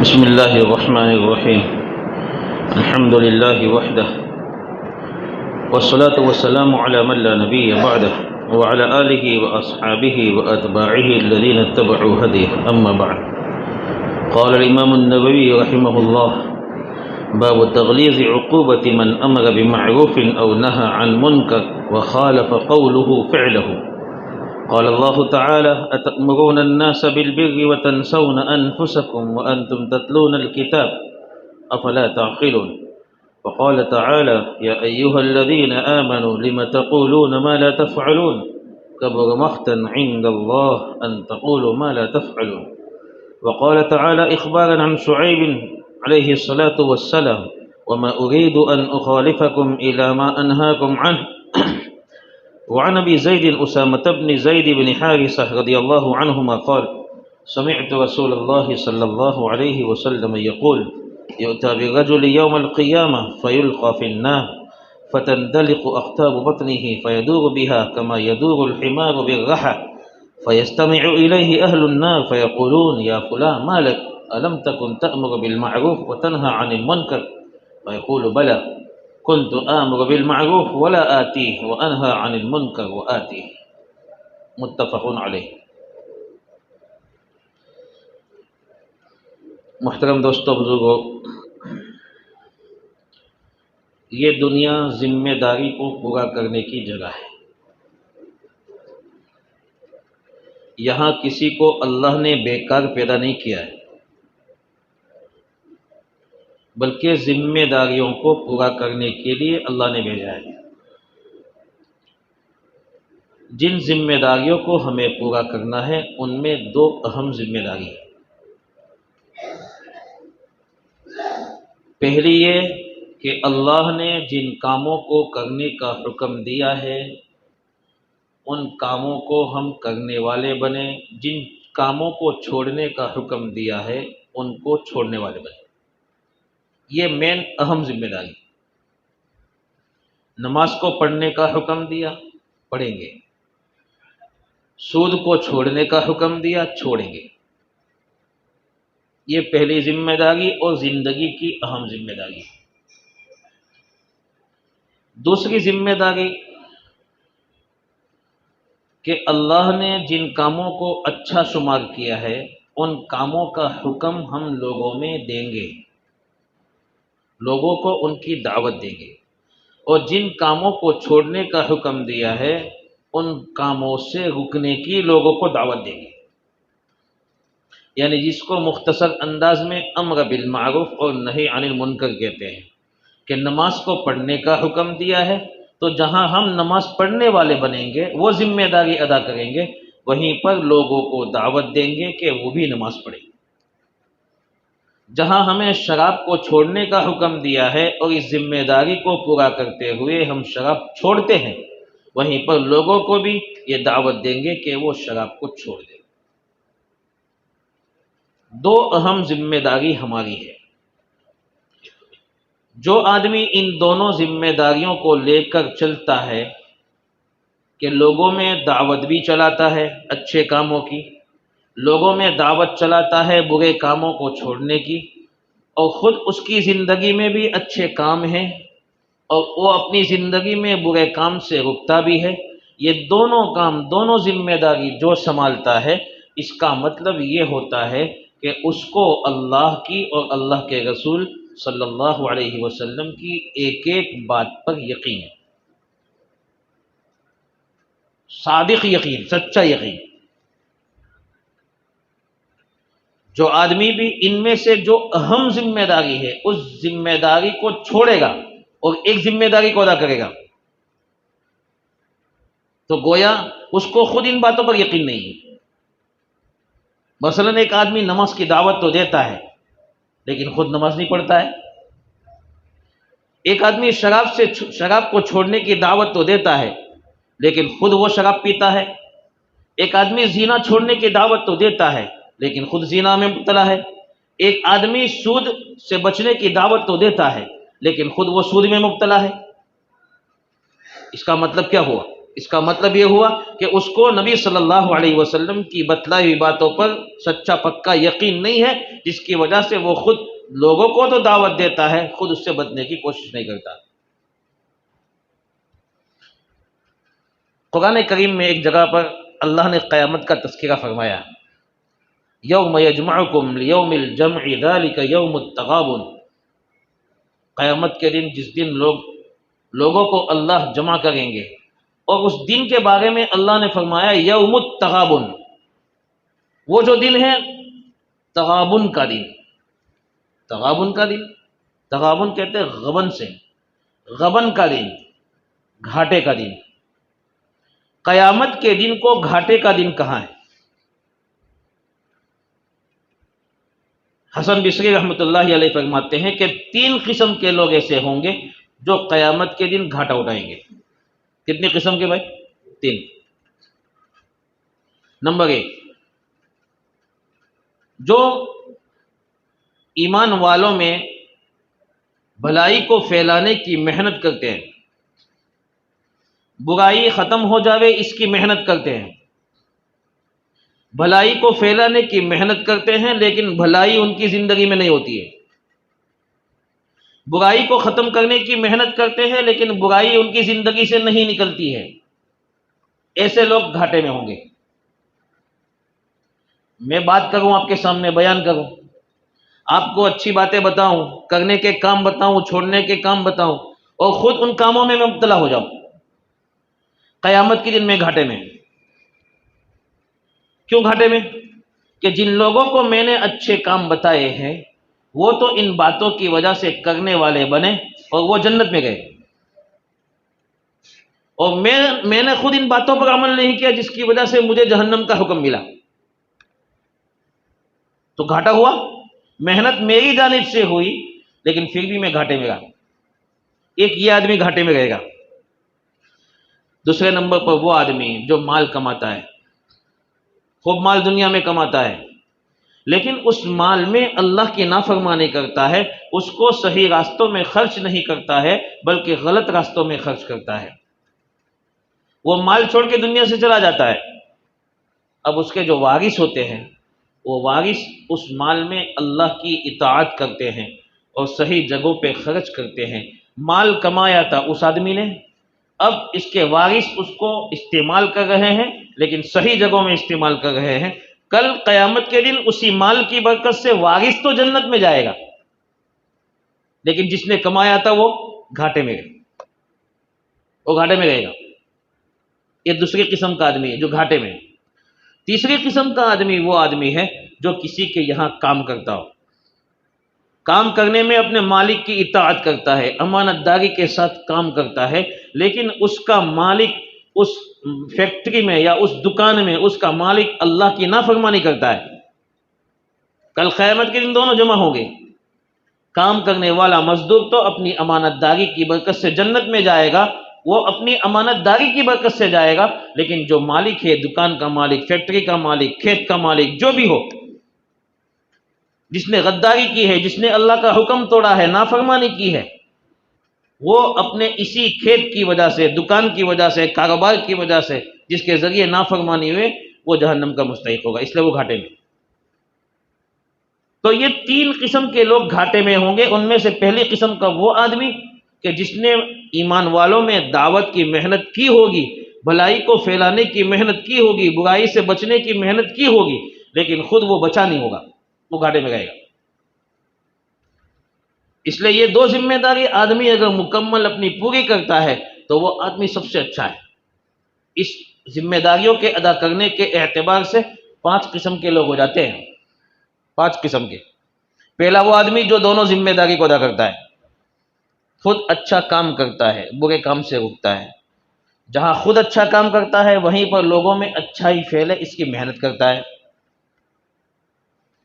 بسم الله الرحمن الرحيم. الحمد لله وحده والصلاة والسلام على من لا نبي بعده وعلى آله وأصحابه وأتباعه الذين اتبعوا هديه. أما بعد، قال الإمام النووي رحمه الله: باب تغليظ عقوبة من أمر بمعروف أو نهى عن منكر وخالف قوله فعله. قال الله تعالى: أتأمرون الناس بالبر وتنسون أنفسكم وأنتم تتلون الكتاب أفلا تعقلون. وقال تعالى: يا أيها الذين آمنوا لم تقولون ما لا تفعلون كبر مقتا عند الله أن تقولوا ما لا تفعلون. وقال تعالى إخبارا عن شعيب عليه الصلاة والسلام: وما أريد أن أخالفكم إلى ما أنهاكم عنه. وعن أبي زيد أسامة بن زيد بن حارثة رضي الله عنهما قال: سمعت رسول الله صلى الله عليه وسلم يقول: يؤتى بالرجل يوم القيامة فيلقى في النار فتندلق أقطاب بطنه فيدور بها كما يدور الحمار بالرحى فيستمع إليه أهل النار فيقولون: يا فلان ما لك؟ ألم تكن تأمر بالمعروف وتنهى عن المنكر؟ فيقول: بلى، كنت آمر بالمعروف ولا آتيه وأنهى عن المنكر وآتيه. متفق علیہ۔ محترم دوستو، بزرگو، یہ دنیا ذمہ داری کو پورا کرنے کی جگہ ہے۔ یہاں کسی کو اللہ نے بیکار پیدا نہیں کیا ہے، بلکہ ذمہ داریوں کو پورا کرنے کے لیے اللہ نے بھیجا ہے۔ جن ذمہ داریوں کو ہمیں پورا کرنا ہے ان میں دو اہم ذمہ داری ہیں۔ پہلی یہ کہ اللہ نے جن کاموں کو کرنے کا حکم دیا ہے ان کاموں کو ہم کرنے والے بنیں، جن کاموں کو چھوڑنے کا حکم دیا ہے ان کو چھوڑنے والے بنیں۔ یہ مین اہم ذمہ داری۔ نماز کو پڑھنے کا حکم دیا، پڑھیں گے۔ سود کو چھوڑنے کا حکم دیا، چھوڑیں گے۔ یہ پہلی ذمہ داری اور زندگی کی اہم ذمہ داری۔ دوسری ذمہ داری کہ اللہ نے جن کاموں کو اچھا شمار کیا ہے ان کاموں کا حکم ہم لوگوں میں دیں گے، لوگوں کو ان کی دعوت دیں گے، اور جن کاموں کو چھوڑنے کا حکم دیا ہے ان کاموں سے رکنے کی لوگوں کو دعوت دیں گے۔ یعنی جس کو مختصر انداز میں امر بالمعروف اور نہی عن المنکر کہتے ہیں، کہ نماز کو پڑھنے کا حکم دیا ہے تو جہاں ہم نماز پڑھنے والے بنیں گے، وہ ذمہ داری ادا کریں گے، وہیں پر لوگوں کو دعوت دیں گے کہ وہ بھی نماز پڑھیں۔ جہاں ہمیں شراب کو چھوڑنے کا حکم دیا ہے اور اس ذمہ داری کو پورا کرتے ہوئے ہم شراب چھوڑتے ہیں، وہیں پر لوگوں کو بھی یہ دعوت دیں گے کہ وہ شراب کو چھوڑ دیں۔ دو اہم ذمہ داری ہماری ہے۔ جو آدمی ان دونوں ذمہ داریوں کو لے کر چلتا ہے کہ لوگوں میں دعوت بھی چلاتا ہے اچھے کاموں کی، لوگوں میں دعوت چلاتا ہے برے کاموں کو چھوڑنے کی، اور خود اس کی زندگی میں بھی اچھے کام ہیں اور وہ اپنی زندگی میں برے کام سے رکتا بھی ہے، یہ دونوں کام، دونوں ذمہ داری جو سنبھالتا ہے، اس کا مطلب یہ ہوتا ہے کہ اس کو اللہ کی اور اللہ کے رسول صلی اللہ علیہ وسلم کی ایک ایک بات پر یقین ہے، صادق یقین، سچا یقین۔ جو آدمی بھی ان میں سے جو اہم ذمہ داری ہے اس ذمہ داری کو چھوڑے گا اور ایک ذمہ داری کو ادا کرے گا تو گویا اس کو خود ان باتوں پر یقین نہیں ہے۔ مثلا ایک آدمی نماز کی دعوت تو دیتا ہے لیکن خود نماز نہیں پڑھتا ہے۔ ایک آدمی شراب کو چھوڑنے کی دعوت تو دیتا ہے لیکن خود وہ شراب پیتا ہے۔ ایک آدمی زنا چھوڑنے کی دعوت تو دیتا ہے لیکن خود زنا میں مبتلا ہے۔ ایک آدمی سود سے بچنے کی دعوت تو دیتا ہے لیکن خود وہ سود میں مبتلا ہے۔ اس کا مطلب کیا ہوا اس کا مطلب یہ ہوا کہ اس کو نبی صلی اللہ علیہ وسلم کی بتلائی ہوئی باتوں پر سچا پکا یقین نہیں ہے، جس کی وجہ سے وہ خود لوگوں کو تو دعوت دیتا ہے، خود اس سے بچنے کی کوشش نہیں کرتا۔ قرآن کریم میں ایک جگہ پر اللہ نے قیامت کا تذکرہ فرمایا، یوم یجمعکم لیوم الجمع ذلک یوم التغابن، قیامت کے دن جس دن لوگوں کو اللہ جمع کریں گے، اور اس دن کے بارے میں اللہ نے فرمایا یوم التغابن، وہ جو دن ہے تغابن کا دن، تغابن کا دن، تغابن کہتے ہیں غبن سے، غبن کا دن، گھاٹے کا دن۔ قیامت کے دن کو گھاٹے کا دن کہاں ہے؟ حسن بصری رحمۃ اللہ علیہ فرماتے ہیں کہ 3 قسم کے لوگ ایسے ہوں گے جو قیامت کے دن گھاٹا اٹھائیں گے۔ کتنی قسم کے بھائی؟ 3۔ نمبر 1، جو ایمان والوں میں بھلائی کو پھیلانے کی محنت کرتے ہیں، برائی ختم ہو جاوے اس کی محنت کرتے ہیں، بھلائی کو پھیلانے کی محنت کرتے ہیں لیکن بھلائی ان کی زندگی میں نہیں ہوتی ہے، برائی کو ختم کرنے کی محنت کرتے ہیں لیکن برائی ان کی زندگی سے نہیں نکلتی ہے، ایسے لوگ گھاٹے میں ہوں گے۔ میں بات کروں، آپ کے سامنے بیان کروں، آپ کو اچھی باتیں بتاؤں، کرنے کے کام بتاؤں، چھوڑنے کے کام بتاؤں، اور خود ان کاموں میں مبتلا ہو جاؤں، قیامت کے دن میں گھاٹے میں۔ کیوں گھاٹے میں؟ کہ جن لوگوں کو میں نے اچھے کام بتائے ہیں وہ تو ان باتوں کی وجہ سے کرنے والے بنے اور وہ جنت میں گئے، اور میں نے خود ان باتوں پر عمل نہیں کیا جس کی وجہ سے مجھے جہنم کا حکم ملا، تو گھاٹا ہوا۔ محنت میری جانب سے ہوئی لیکن پھر بھی میں گھاٹے میں رہا۔ ایک یہ آدمی گھاٹے میں رہے گا۔ دوسرے نمبر پر وہ آدمی جو مال کماتا ہے، خوب مال دنیا میں کماتا ہے، لیکن اس مال میں اللہ کی نافرمانی کرتا ہے، اس کو صحیح راستوں میں خرچ نہیں کرتا ہے بلکہ غلط راستوں میں خرچ کرتا ہے، وہ مال چھوڑ کے دنیا سے چلا جاتا ہے۔ اب اس کے جو وارث ہوتے ہیں، وہ وارث اس مال میں اللہ کی اطاعت کرتے ہیں اور صحیح جگہوں پہ خرچ کرتے ہیں۔ مال کمایا تھا اس آدمی نے، اب اس کے وارث اس کو استعمال کر رہے ہیں لیکن صحیح جگہوں میں استعمال کر رہے ہیں۔ کل قیامت کے دن اسی مال کی برکت سے وارث تو جنت میں جائے گا لیکن جس نے کمایا تھا وہ گھاٹے میں گئے، وہ گھاٹے میں رہے گا۔ یہ دوسری قسم کا آدمی ہے جو گھاٹے میں ہے۔ تیسری قسم کا آدمی وہ آدمی ہے جو کسی کے یہاں کام کرتا ہو، کام کرنے میں اپنے مالک کی اطاعت کرتا ہے، امانت داری کے ساتھ کام کرتا ہے، لیکن اس کا مالک اس فیکٹری میں یا اس دکان میں اس کا مالک اللہ کی نافرمانی کرتا ہے۔ کل قیامت کے دن دونوں جمع ہوں گے۔ کام کرنے والا مزدور تو اپنی امانت داری کی برکت سے جنت میں جائے گا، وہ اپنی امانت داری کی برکت سے جائے گا، لیکن جو مالک ہے، دکان کا مالک، فیکٹری کا مالک، کھیت کا مالک، جو بھی ہو، جس نے غداری کی ہے، جس نے اللہ کا حکم توڑا ہے، نافرمانی کی ہے، وہ اپنے اسی کھیت کی وجہ سے، دکان کی وجہ سے، کاروبار کی وجہ سے جس کے ذریعے نافرمانی ہوئے، وہ جہنم کا مستحق ہوگا، اس لیے وہ گھاٹے میں۔ تو یہ 3 قسم کے لوگ گھاٹے میں ہوں گے۔ ان میں سے پہلی قسم کا وہ آدمی کہ جس نے ایمان والوں میں دعوت کی محنت کی ہوگی، بھلائی کو پھیلانے کی محنت کی ہوگی، برائی سے بچنے کی محنت کی ہوگی، لیکن خود وہ بچا نہیں ہوگا، وہ گھاٹے میں رہے گا۔ اس لیے یہ 2 ذمہ داری آدمی اگر مکمل اپنی پوری کرتا ہے تو وہ آدمی سب سے اچھا ہے۔ اس ذمہ داریوں کے ادا کرنے کے اعتبار سے 5 قسم کے لوگ ہو جاتے ہیں، 5 قسم کے۔ پہلا وہ آدمی جو دونوں ذمہ داری کو ادا کرتا ہے، خود اچھا کام کرتا ہے، برے کام سے رکتا ہے، جہاں خود اچھا کام کرتا ہے وہیں پر لوگوں میں اچھائی پھیلے اس کی محنت کرتا ہے،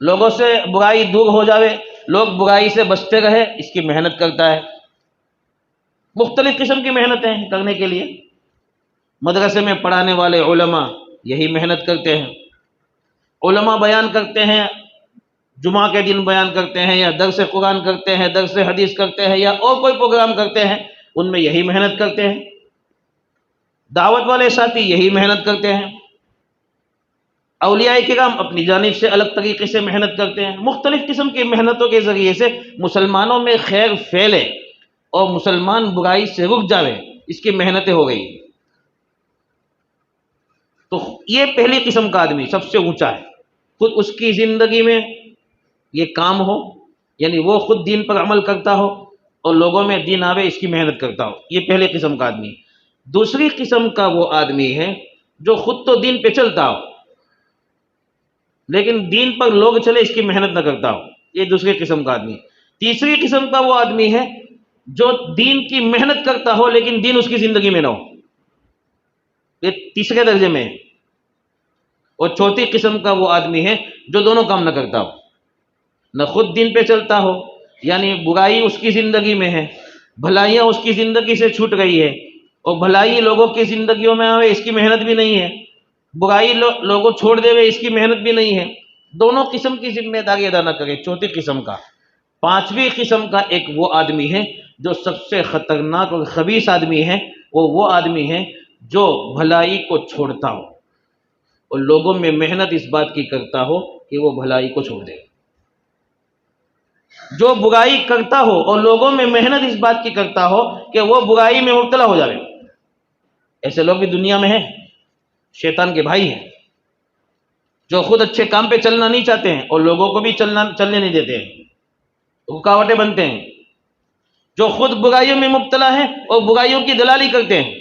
لوگوں سے برائی دور ہو جاوے، لوگ برائی سے بچتے رہے اس کی محنت کرتا ہے۔ مختلف قسم کی محنتیں کرنے کے لیے مدرسے میں پڑھانے والے علماء یہی محنت کرتے ہیں، علماء بیان کرتے ہیں، جمعہ کے دن بیان کرتے ہیں یا درس قرآن کرتے ہیں، درس حدیث کرتے ہیں یا اور کوئی پروگرام کرتے ہیں، ان میں یہی محنت کرتے ہیں۔ دعوت والے ساتھی یہی محنت کرتے ہیں، اولیاء کرام اپنی جانب سے الگ طریقے سے محنت کرتے ہیں، مختلف قسم کی محنتوں کے ذریعے سے مسلمانوں میں خیر پھیلے اور مسلمان برائی سے رک جاوے، اس کی محنتیں ہو گئی۔ تو یہ پہلی قسم کا آدمی سب سے اونچا ہے، خود اس کی زندگی میں یہ کام ہو، یعنی وہ خود دین پر عمل کرتا ہو اور لوگوں میں دین آوے، اس کی محنت کرتا ہو، یہ پہلی قسم کا آدمی۔ دوسری قسم کا وہ آدمی ہے جو خود تو دین پہ چلتا ہو لیکن دین پر لوگ چلے اس کی محنت نہ کرتا ہو، یہ دوسری قسم کا آدمی۔ تیسری قسم کا وہ آدمی ہے جو دین کی محنت کرتا ہو لیکن دین اس کی زندگی میں نہ ہو، یہ تیسرے درجے میں ہے۔ اور چوتھی قسم کا وہ آدمی ہے جو دونوں کام نہ کرتا ہو، نہ خود دین پہ چلتا ہو، یعنی برائی اس کی زندگی میں ہے، بھلائیاں اس کی زندگی سے چھوٹ گئی ہے، اور بھلائی لوگوں کی زندگیوں میں آوے اس کی محنت بھی نہیں ہے، برائی لوگوں چھوڑ دے ہوئے اس کی محنت بھی نہیں ہے، دونوں قسم کی ذمہ داری ادا نہ کرے، چوتھی قسم کا۔ پانچویں قسم کا ایک وہ آدمی ہے جو سب سے خطرناک اور خبیث آدمی ہے، وہ آدمی ہے جو بھلائی کو چھوڑتا ہو اور لوگوں میں محنت اس بات کی کرتا ہو کہ وہ بھلائی کو چھوڑ دے، جو برائی کرتا ہو اور لوگوں میں محنت اس بات کی کرتا ہو کہ وہ برائی میں مبتلا ہو جائے۔ ایسے لوگ بھی دنیا میں ہیں، شیطان کے بھائی ہیں، جو خود اچھے کام پہ چلنا نہیں چاہتے ہیں اور لوگوں کو بھی چلنے نہیں دیتے ہیں، رکاوٹیں بنتے ہیں، جو خود برائیوں میں مبتلا ہیں اور برائیوں کی دلالی کرتے ہیں،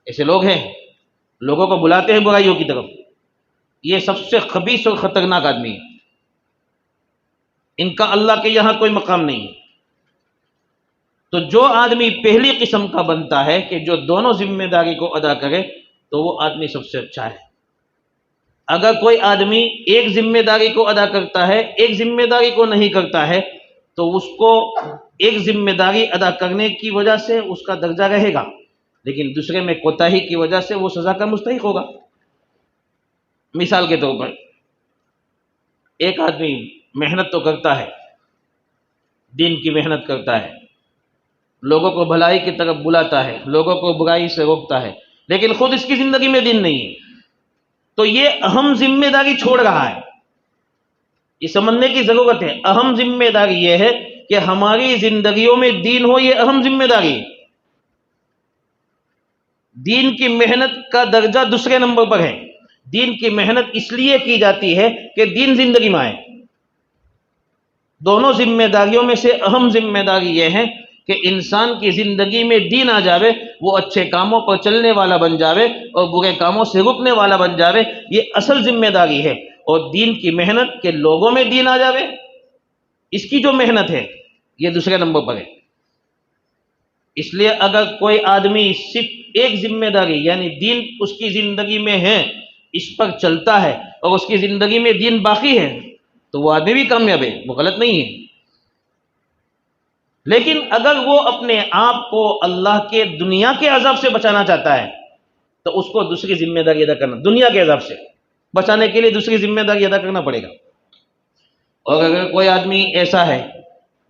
ایسے لوگ ہیں، لوگوں کو بلاتے ہیں برائیوں کی طرف، یہ سب سے خبیث اور خطرناک آدمی ہے، ان کا اللہ کے یہاں کوئی مقام نہیں ہے۔ تو جو آدمی پہلی قسم کا بنتا ہے کہ جو دونوں ذمہ داری کو ادا کرے تو وہ آدمی سب سے اچھا ہے۔ اگر کوئی آدمی ایک ذمہ داری کو ادا کرتا ہے، ایک ذمہ داری کو نہیں کرتا ہے، تو اس کو ایک ذمہ داری ادا کرنے کی وجہ سے اس کا درجہ رہے گا، لیکن دوسرے میں کوتاہی کی وجہ سے وہ سزا کا مستحق ہوگا۔ مثال کے طور پر ایک آدمی محنت تو کرتا ہے، دین کی محنت کرتا ہے، لوگوں کو بھلائی کی طرف بلاتا ہے، لوگوں کو برائی سے روکتا ہے، لیکن خود اس کی زندگی میں دین نہیں ہے، تو یہ اہم ذمہ داری چھوڑ رہا ہے۔ یہ سمجھنے کی ضرورت ہے، اہم ذمہ داری یہ ہے کہ ہماری زندگیوں میں دین ہو، یہ اہم ذمہ داری ہے۔ دین کی محنت کا درجہ دوسرے نمبر پر ہے، دین کی محنت اس لیے کی جاتی ہے کہ دین زندگی میں آئے۔ دونوں ذمہ داریوں میں سے اہم ذمہ داری یہ ہے کہ انسان کی زندگی میں دین آ جاوے، وہ اچھے کاموں پر چلنے والا بن جاوے اور برے کاموں سے رکنے والا بن جاوے، یہ اصل ذمہ داری ہے۔ اور دین کی محنت کہ لوگوں میں دین آ جاوے، اس کی جو محنت ہے یہ دوسرے نمبر پر ہے۔ اس لیے اگر کوئی آدمی صرف ایک ذمہ داری یعنی دین اس کی زندگی میں ہے، اس پر چلتا ہے اور اس کی زندگی میں دین باقی ہے، تو وہ آدمی بھی کامیاب ہے، وہ غلط نہیں ہے۔ لیکن اگر وہ اپنے آپ کو اللہ کے دنیا کے عذاب سے بچانا چاہتا ہے تو اس کو دوسری ذمہ داری ادا کرنا، دنیا کے عذاب سے بچانے کے لیے دوسری ذمہ داری ادا کرنا پڑے گا۔ اور اگر کوئی آدمی ایسا ہے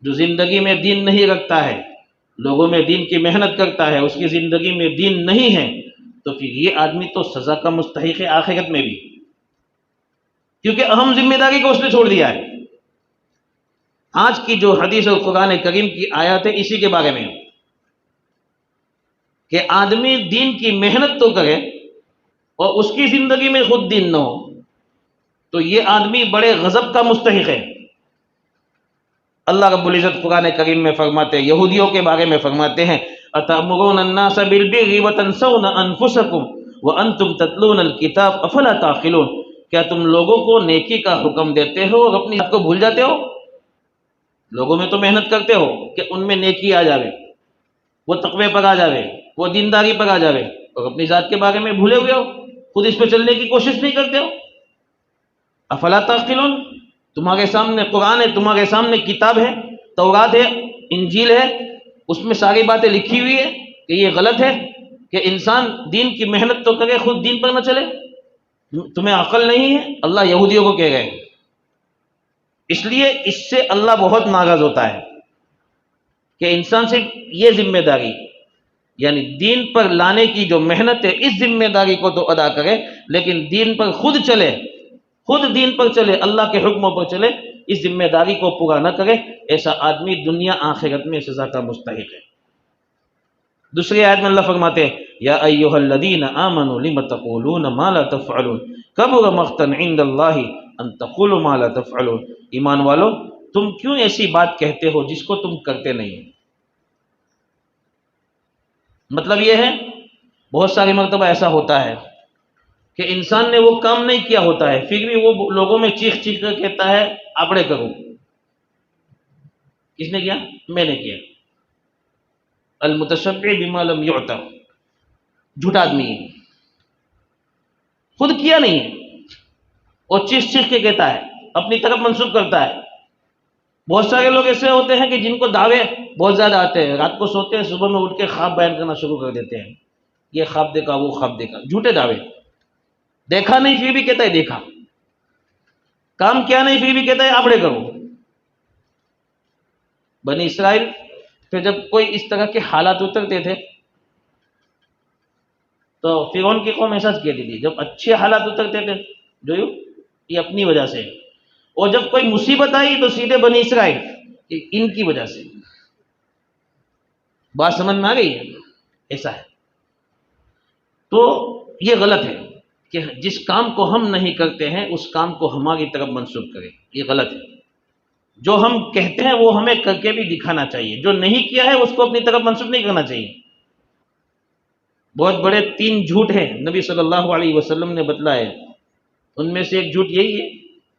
جو زندگی میں دین نہیں رکھتا ہے، لوگوں میں دین کی محنت کرتا ہے، اس کی زندگی میں دین نہیں ہے، تو پھر یہ آدمی تو سزا کا مستحق ہے آخرت میں بھی، کیونکہ اہم ذمہ داری کو اس نے چھوڑ دیا ہے۔ آج کی جو حدیث اور قرآن کریم کی آیات ہے اسی کے بارے میں کہ آدمی دین کی محنت تو کرے اور اس کی زندگی میں خود دین نہ ہو، تو یہ آدمی بڑے غضب کا مستحق ہے۔ اللہ رب العزت قرآن کریم میں فرماتے ہیں، یہودیوں کے بارے میں فرماتے ہیں، اتأمرون الناس بالبر وتنسون انفسکم وانتم تتلون الکتاب افلا تعقلون، کیا تم لوگوں کو نیکی کا حکم دیتے ہو اور اپنی ذات کو بھول جاتے ہو؟ لوگوں میں تو محنت کرتے ہو کہ ان میں نیکی آ جاوے، وہ تقوی پر آ جاوے، وہ دینداری پر آ جاوے، اور اپنی ذات کے بارے میں بھولے ہوئے ہو، خود اس پہ چلنے کی کوشش نہیں کرتے ہو۔ افلا تعقلون، تمہارے سامنے قرآن ہے، تمہارے سامنے کتاب ہے، تورات ہے، انجیل ہے، اس میں ساری باتیں لکھی ہوئی ہے کہ یہ غلط ہے کہ انسان دین کی محنت تو کرے، خود دین پر نہ چلے۔ تمہیں عقل نہیں ہے، اللہ یہودیوں کو کہہ گئے۔ اس لیے اس سے اللہ بہت ناراض ہوتا ہے کہ انسان سے یہ ذمہ داری یعنی دین پر لانے کی جو محنت ہے اس ذمہ داری کو تو ادا کرے، لیکن دین پر خود چلے، خود دین پر چلے، اللہ کے حکموں پر چلے، اس ذمہ داری کو پورا نہ کرے، ایسا آدمی دنیا آخرت میں سزا کا مستحق ہے۔ دوسری آیت میں اللہ فرماتے ہیں یا ایھا الذین آمنوا لم تقولون ما لا تفعلون کبر مقتا عند اللہ ان تقولوا ما لا تفعلون، ایمان والو تم کیوں ایسی بات کہتے ہو جس کو تم کرتے نہیں؟ مطلب یہ ہے بہت ساری مرتبہ ایسا ہوتا ہے کہ انسان نے وہ کام نہیں کیا ہوتا ہے، پھر بھی وہ لوگوں میں چیخ چیخ کر کہتا ہے آپڑے کرو۔ کس نے کیا؟ میں نے کیا۔ المتشبع بما لم يعط، جھوٹا آدمی ہے، خود کیا نہیں ہے اور چیخ چیخ کے کہتا ہے، اپنی طرف منسوب کرتا ہے۔ بہت سارے لوگ ایسے ہوتے ہیں کہ جن کو دعوے بہت زیادہ آتے ہیں، رات کو سوتے ہیں، صبح میں اٹھ کے خواب بیان کرنا شروع کر دیتے ہیں، یہ خواب دیکھا، وہ خواب دیکھا، جھوٹے دعوے، دیکھا نہیں پھر بھی کہتا ہے دیکھا، کام کیا نہیں پھر بھی کہتا ہے آپڑے کرو۔ بنی اسرائیل پھر جب کوئی اس طرح کے حالات اترتے تھے تو فرعون کی قوم احساس کہتی تھی، جب اچھے حالات اترتے تھے جو یہ اپنی وجہ سے، اور جب کوئی مصیبت آئی تو سیدھے بنی اسرائیل کہ ان کی وجہ سے۔ بات سمجھ میں آ گئی ہے؟ ایسا ہے۔ تو یہ غلط ہے کہ جس کام کو ہم نہیں کرتے ہیں اس کام کو ہماری طرف منسوب کریں، یہ غلط ہے۔ جو ہم کہتے ہیں وہ ہمیں کر کے بھی دکھانا چاہیے، جو نہیں کیا ہے اس کو اپنی طرف منسوب نہیں کرنا چاہیے۔ بہت بڑے 3 جھوٹ ہیں نبی صلی اللہ علیہ وسلم نے بتلائے، ان میں سے ایک جھوٹ یہی ہے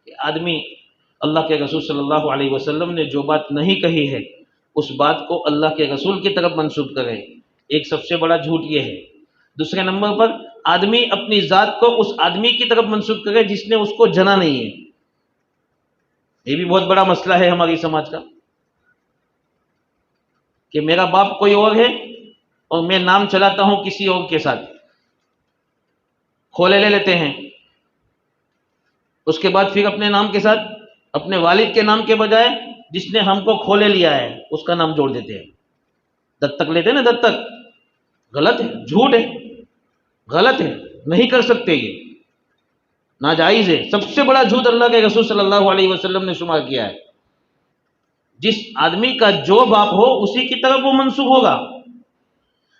کہ آدمی اللہ کے رسول صلی اللہ علیہ وسلم نے جو بات نہیں کہی ہے اس بات کو اللہ کے رسول کی طرف منسوب کرے، ایک سب سے بڑا جھوٹ یہ ہے۔ دوسرے نمبر پر آدمی اپنی ذات کو اس آدمی کی طرف منسوب کرے جس نے اس کو جنا نہیں ہے، یہ بھی بہت بڑا مسئلہ ہے ہماری سماج کا، کہ میرا باپ کوئی اور ہے اور میں نام چلاتا ہوں کسی اور کے ساتھ، کھولے لے لیتے ہیں، اس کے بعد پھر اپنے نام کے ساتھ اپنے والد کے نام کے بجائے جس نے ہم کو کھولے لیا ہے اس کا نام جوڑ دیتے ہیں، دتک لیتے ہیں نا، دتک، غلط ہے، جھوٹ ہے، غلط ہے، نہیں کر سکتے، یہ ناجائز ہے، سب سے بڑا جھوٹ اللہ کے رسول صلی اللہ علیہ وسلم نے شمار کیا ہے۔ جس آدمی کا جو باپ ہو اسی کی طرف وہ منسوب ہوگا۔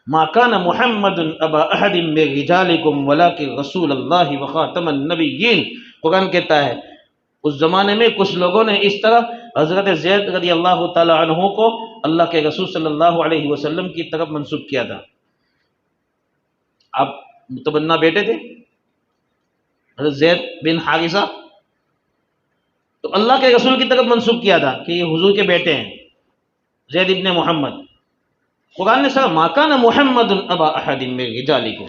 ما کان محمد ابا احد من رجالکم ولکن رسول اللہ وخاتم النبیین، قرآن کہتا ہے اس زمانے میں کچھ لوگوں نے اس طرح حضرت زید رضی اللہ تعالی عنہ کو اللہ کے رسول صلی اللہ علیہ وسلم کی طرف منسوب کیا تھا۔ آپ متبنہ بیٹے تھے حضرت زید بن حارثہ، تو اللہ کے رسول کی طرف منسوب کیا تھا کہ یہ حضور کے بیٹے ہیں زید ابن محمد۔ قرآن نے سر ما کان محمد ابا احد من رجالکم،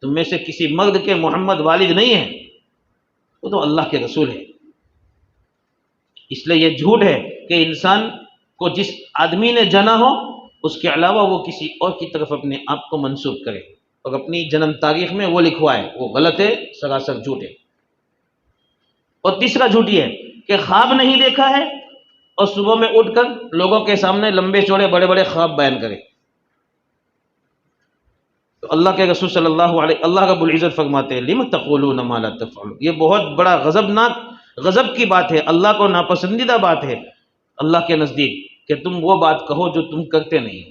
تم میں سے کسی مرد کے محمد والد نہیں ہے، وہ تو اللہ کے رسول ہے۔ اس لیے یہ جھوٹ ہے کہ انسان کو جس آدمی نے جنا ہو اس کے علاوہ وہ کسی اور کی طرف اپنے آپ کو منسوب کرے اور اپنی جنم تاریخ میں وہ لکھوائے، وہ غلط ہے، سراسر جھوٹ ہے۔ اور تیسرا جھوٹ یہ ہے کہ خواب نہیں دیکھا ہے اور صبح میں اٹھ کر لوگوں کے سامنے لمبے چوڑے بڑے بڑے خواب بیان کرے۔ تو اللہ کے رسول صلی اللہ رب العزت فرماتے ہیں لم تقولون ما لا تفعلون، یہ بہت بڑا غضب کی بات ہے، اللہ کو ناپسندیدہ بات ہے اللہ کے نزدیک کہ تم وہ بات کہو جو تم کرتے نہیں۔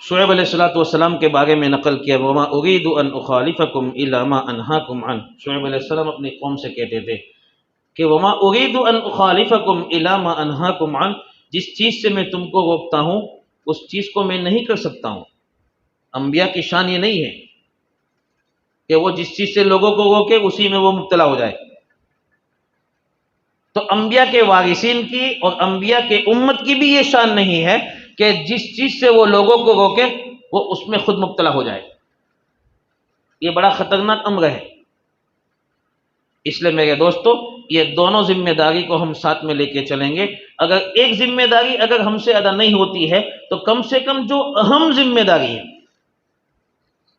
شعیب علیہ السلام کے بارے میں نقل کیا وما اريد ان اخالفكم الى ما انهاكم عنه، شعیب علیہ السلام اپنی قوم سے کہتے تھے کہ وما اريد ان اخالفكم الى ما انهاكم عنه، جس چیز سے میں تم کو روکتا ہوں اس چیز کو میں نہیں کر سکتا ہوں۔ انبیاء کی شان یہ نہیں ہے کہ وہ جس چیز سے لوگوں کو روکے اسی میں وہ مبتلا ہو جائے۔ تو انبیاء کے وارثین کی اور انبیاء کے امت کی بھی یہ شان نہیں ہے کہ جس چیز سے وہ لوگوں کو روکے وہ اس میں خود مبتلا ہو جائے، یہ بڑا خطرناک امر ہے۔ اس لیے میرے دوستو یہ دونوں ذمہ داری کو ہم ساتھ میں لے کے چلیں گے۔ اگر ایک ذمہ داری اگر ہم سے ادا نہیں ہوتی ہے تو کم سے کم جو اہم ذمہ داری ہے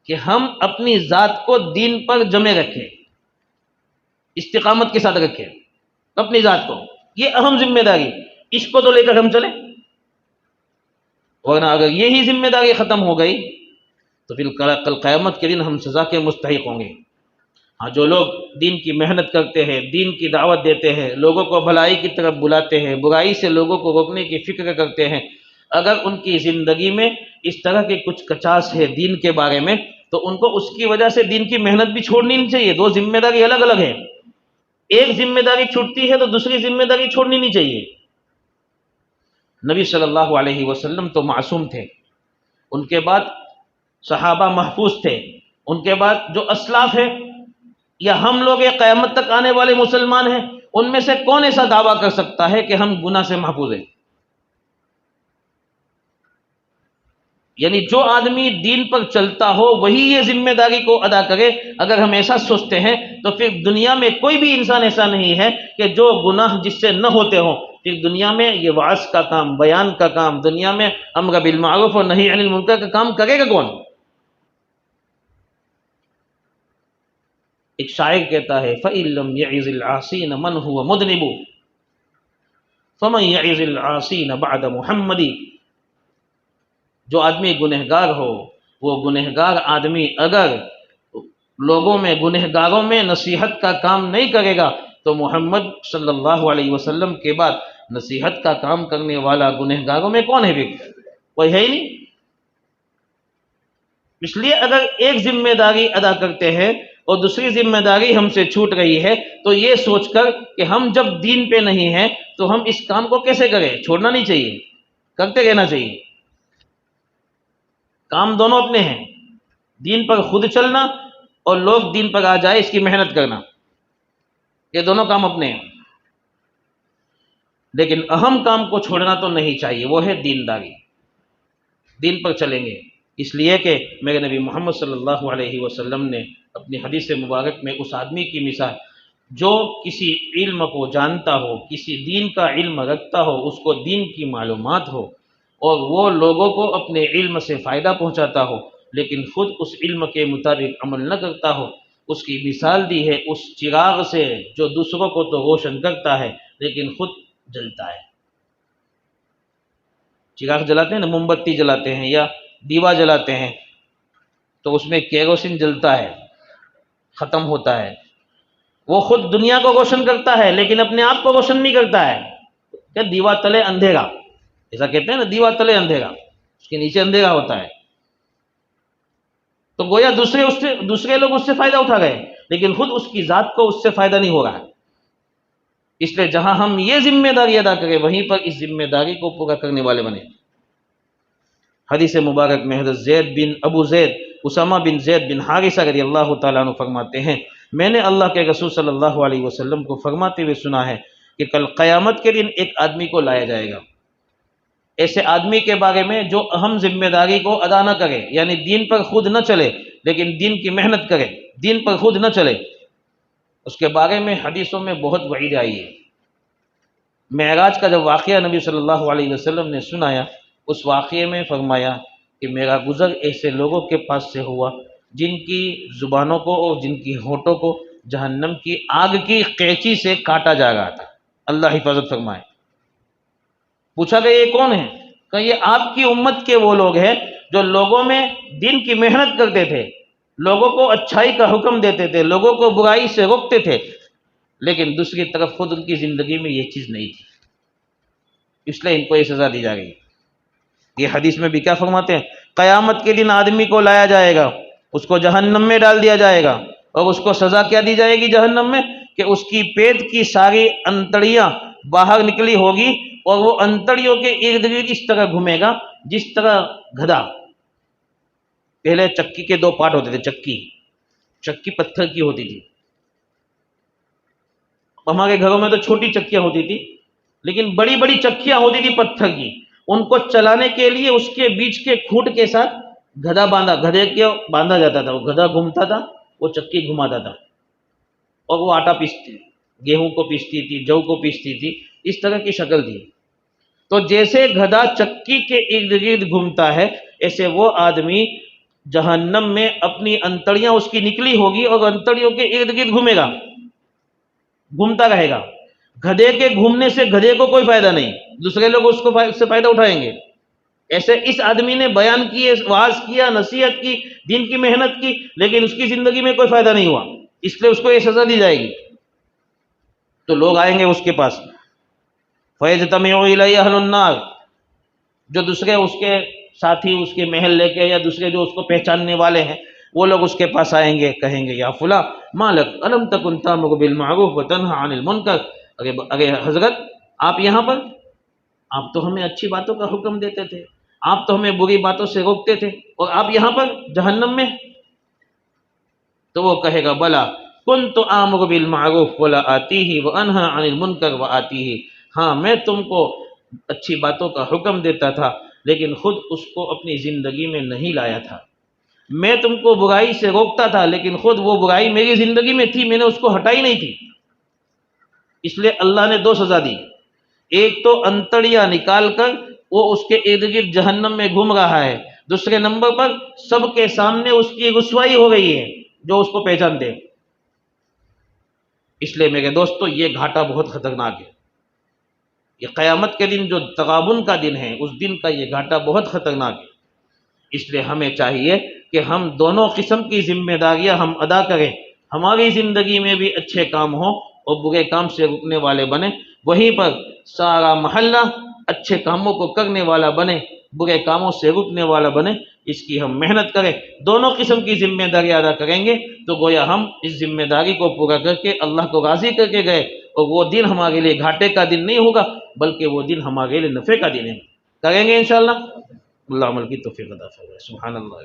کہ ہم اپنی ذات کو دین پر جمے رکھیں، استقامت کے ساتھ رکھیں اپنی ذات کو، یہ اہم ذمہ داری، اس کو تو لے کر ہم چلیں۔ ورنہ اگر یہی ذمہ داری ختم ہو گئی تو پھر کل قیامت کے دن ہم سزا کے مستحق ہوں گے۔ ہاں، جو لوگ دین کی محنت کرتے ہیں، دین کی دعوت دیتے ہیں، لوگوں کو بھلائی کی طرف بلاتے ہیں، برائی سے لوگوں کو روکنے کی فکر کرتے ہیں، اگر ان کی زندگی میں اس طرح کے کچھ کچاس ہے دین کے بارے میں، تو ان کو اس کی وجہ سے دین کی محنت بھی چھوڑنی نہیں چاہیے۔ دو ذمہ داری الگ الگ ہے، ایک ذمہ داری چھوٹتی ہے تو دوسری ذمہ داری چھوڑنی نہیں چاہیے۔ نبی صلی اللہ علیہ وسلم تو معصوم تھے، ان کے بعد صحابہ محفوظ تھے، ان کے بعد جو اسلاف ہے یا ہم لوگ قیامت تک آنے والے مسلمان ہیں، ان میں سے کون ایسا دعویٰ کر سکتا ہے کہ ہم گناہ سے محفوظ ہیں؟ یعنی جو آدمی دین پر چلتا ہو وہی یہ ذمہ داری کو ادا کرے۔ اگر ہم ایسا سوچتے ہیں تو پھر دنیا میں کوئی بھی انسان ایسا نہیں ہے کہ جو گناہ جس سے نہ ہوتے ہوں۔ پھر دنیا میں یہ وعظ کا کام، بیان کا کام، دنیا میں امر بالمعروف اور نہی عن المنکر کا کام کرے گا کون؟ ایک شاعر کہتا ہے فَإِن لَّمْ يَعِظِ الْعَاصِينَ مَنْ هُوَ مُذْنِبُ فَمَن يَعِظِ الْعَاصِينَ بَعْدَ مُحَمَّدِ۔ جو آدمی گنہگار ہو، وہ گنہگار آدمی اگر لوگوں میں، گنہگاروں میں نصیحت کا کام نہیں کرے گا تو محمد صلی اللہ علیہ وسلم کے بعد نصیحت کا کام کرنے والا گنہگاروں میں کون ہے؟ پھر کوئی ہے ہی نہیں۔ اس لیے اگر ایک ذمہ داری ادا کرتے ہیں اور دوسری ذمہ داری ہم سے چھوٹ رہی ہے تو یہ سوچ کر کہ ہم جب دین پہ نہیں ہیں تو ہم اس کام کو کیسے کریں، چھوڑنا نہیں چاہیے، کرتے رہنا چاہیے۔ کام دونوں اپنے ہیں، دین پر خود چلنا اور لوگ دین پر آ جائے اس کی محنت کرنا، یہ دونوں کام اپنے ہیں۔ لیکن اہم کام کو چھوڑنا تو نہیں چاہیے، وہ ہے دینداری، دین پر چلیں گے۔ اس لیے کہ میرے نبی محمد صلی اللہ علیہ وسلم نے اپنی حدیث مبارک میں اس آدمی کی مثال جو کسی علم کو جانتا ہو، کسی دین کا علم رکھتا ہو، اس کو دین کی معلومات ہو اور وہ لوگوں کو اپنے علم سے فائدہ پہنچاتا ہو لیکن خود اس علم کے مطابق عمل نہ کرتا ہو، اس کی مثال دی ہے اس چراغ سے جو دوسروں کو تو روشن کرتا ہے لیکن خود جلتا ہے۔ چراغ جلاتے ہیں نا، موم بتی جلاتے ہیں یا دیوا جلاتے ہیں تو اس میں کیروسین جلتا ہے، ختم ہوتا ہے، وہ خود دنیا کو روشن کرتا ہے لیکن اپنے آپ کو روشن نہیں کرتا ہے۔ کہ دیوا تلے اندھیرا، ایسا کہتے ہیں نا، دیوا تلے اندھیرا، اس کے نیچے اندھیرا ہوتا ہے۔ تو گویا دوسرے لوگ اس سے فائدہ اٹھا گئے لیکن خود اس کی ذات کو اس سے فائدہ نہیں ہو رہا ہے۔ اس لیے جہاں ہم یہ ذمہ داری ادا کریں وہیں پر اس ذمہ داری کو پورا کرنے والے بنے۔ حدیث مبارک میں حضرت ابو زید اسامہ بن زید بن حارثہ رضی اللہ تعالیٰ عنہ فرماتے ہیں میں نے اللہ کے رسول صلی اللہ علیہ وسلم کو فرماتے ہوئے سنا ہے کہ کل قیامت کے دن ایک آدمی کو لایا جائے گا، ایسے آدمی کے بارے میں جو اہم ذمہ داری کو ادا نہ کرے، یعنی دین پر خود نہ چلے لیکن دین کی محنت کرے، دین پر خود نہ چلے۔ اس کے بارے میں حدیثوں میں بہت وعید آئی ہے۔ معراج کا جب واقعہ نبی صلی اللہ علیہ وسلم نے سنایا، اس واقعے میں فرمایا کہ میرا گزر ایسے لوگوں کے پاس سے ہوا جن کی زبانوں کو اور جن کی ہونٹوں کو جہنم کی آگ کی قینچی سے کاٹا جا رہا تھا۔ اللہ حفاظت فرمائے۔ پوچھا گیا یہ کون ہے؟ کہ یہ آپ کی امت کے وہ لوگ ہیں جو لوگوں میں دین کی محنت کرتے تھے، لوگوں کو اچھائی کا حکم دیتے تھے، لوگوں کو برائی سے روکتے تھے لیکن دوسری طرف خود ان کی زندگی میں یہ چیز نہیں تھی، اس لیے ان کو یہ سزا دی جا گئی۔ یہ حدیث میں بھی کیا فرماتے ہیں؟ قیامت کے دن آدمی کو لایا جائے گا، اس کو جہنم میں ڈال دیا جائے گا اور اس کو سزا کیا دی جائے گی جہنم میں؟ کہ اس کی پیٹ کی ساری انتڑیاں باہر نکلی ہوگی اور وہ انتڑیوں کے ارد گرد اس طرح گھومے گا جس طرح گدھا۔ پہلے چکی کے دو پارٹ ہوتے تھے، چکی پتھر کی ہوتی تھی، ہمارے گھروں میں تو چھوٹی چکیاں ہوتی تھی لیکن بڑی بڑی چکیاں ہوتی تھی پتھر کی، ان کو چلانے کے لیے اس کے بیچ کے کھوٹ کے ساتھ گدھے کے باندھا جاتا تھا، وہ گدھا گھومتا تھا، وہ چکی گھماتا تھا اور وہ آٹا پیستی، گیہوں کو پیستی تھی، جو کو پیستی تھی، اس طرح کی شکل تھی۔ تو جیسے گدھا چکی کے ارد گرد گھومتا ہے ایسے وہ آدمی جہنم میں اپنی انتڑیاں اس کی نکلی ہوگی اور انتڑیوں کے ارد گرد گھومے گا، گھومتا رہے گا۔ گدھے کے گھومنے سے گدھے کو کوئی فائدہ نہیں، دوسرے لوگ اس سے فائدہ اٹھائیں گے، ایسے اس آدمی نے بیان کیے، واعظ کیا، نصیحت کی، دین کی محنت کی، لیکن اس کی زندگی میں کوئی فائدہ نہیں ہوا، اس لیے اس کو یہ سزا دی جائے گی۔ تو لوگ آئیں گے اس کے پاس، فَيَجْتَمِعُ إِلَيْهِ أَهْلُ النَّارِ، جو دوسرے اس کے ساتھی، اس کے محل لے کے، یا دوسرے جو اس کو پہچاننے والے ہیں، وہ لوگ اس کے پاس آئیں گے، کہیں گے یا فلاں مَا لَكَ أَلَمْ تَكُنْ تَأْمُرُ بِالْمَعْرُوفِ وَتَنْهَىٰ عَنِ الْمُنكَرِ، اگر حضرت آپ یہاں پر، آپ تو ہمیں اچھی باتوں کا حکم دیتے تھے، آپ تو ہمیں بری باتوں سے روکتے تھے، اور آپ یہاں پر جہنم میں۔ تو وہ کہے گا بلا كنت آمر بالمعروف ولا آتیہ وانہا عن المنکر وآتیہ، ہاں میں تم کو اچھی باتوں کا حکم دیتا تھا، لیکن خود اس کو اپنی زندگی میں نہیں لایا تھا، میں تم کو برائی سے روکتا تھا، لیکن خود وہ برائی میری زندگی میں تھی، میں نے اس کو ہٹائی نہیں تھی۔ اس لیے اللہ نے دو سزا دی، ایک تو انتڑیاں نکال کر وہ اس کے ارد گرد جہنم میں گھوم رہا ہے، دوسرے نمبر پر سب کے سامنے اس کی رسوائی ہو رہی ہے جو اس کو پہچانتے ہیں۔ اس لیے میرے دوستو یہ گھاٹا بہت خطرناک ہے، یہ قیامت کے دن جو تغابن کا دن ہے، اس دن کا یہ گھاٹا بہت خطرناک ہے۔ اس لیے ہمیں چاہیے کہ ہم دونوں قسم کی ذمہ داریاں ہم ادا کریں، ہماری زندگی میں بھی اچھے کام ہوں اور برے کام سے رکنے والے بنے، وہیں پر سارا محلہ اچھے کاموں کو کرنے والا بنے، برے کاموں سے رکنے والا بنے۔ اس کی ہم محنت کریں، دونوں قسم کی ذمہ داری ادا کریں گے تو گویا ہم اس ذمہ داری کو پورا کر کے اللہ کو راضی کر کے گئے، اور وہ دن ہمارے لیے گھاٹے کا دن نہیں ہوگا بلکہ وہ دن ہمارے لیے نفع کا دن ہے۔ کریں گے انشاءاللہ، اللہ عمل کی توفیق عطا فرمائے۔ سبحان اللہ۔